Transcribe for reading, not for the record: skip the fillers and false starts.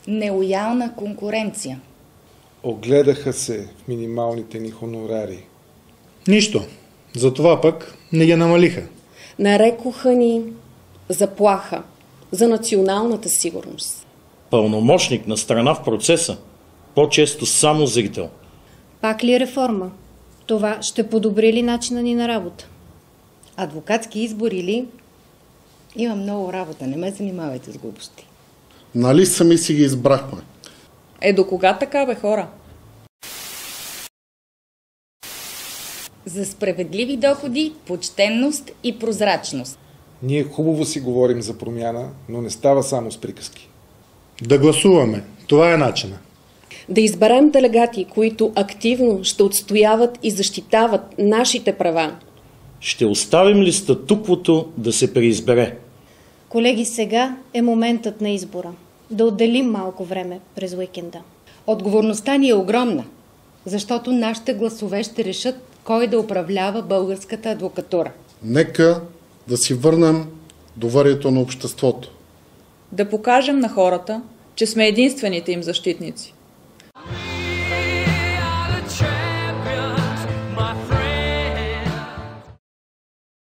Нелоялна конкуренция. Огледаха се в минималните ни хонорари. Нищо. Затова пък не ги намалиха. Нарекоха ни заплаха за националната сигурност. Пълномощник на страна в процеса. По-често само зрител. Пак ли реформа? Това ще подобри ли начина ни на работа? Адвокатски избори ли? Има много работа, не ме занимавайте с глупости. Нали сами си ги избрахме? До кога така, бе, хора? За справедливи доходи, почтенност и прозрачност. Ние хубаво си говорим за промяна, но не става само с приказки. Да гласуваме. Това е начина. Да изберем делегати, които активно ще отстояват и защитават нашите права. Ще оставим ли статуквото да се преизбере? Колеги, сега е моментът на избора. Да отделим малко време през уикенда. Отговорността ни е огромна, защото нашите гласове ще решат кой да управлява българската адвокатура. Нека да си върнем доверието на обществото. Да покажем на хората, че сме единствените им защитници.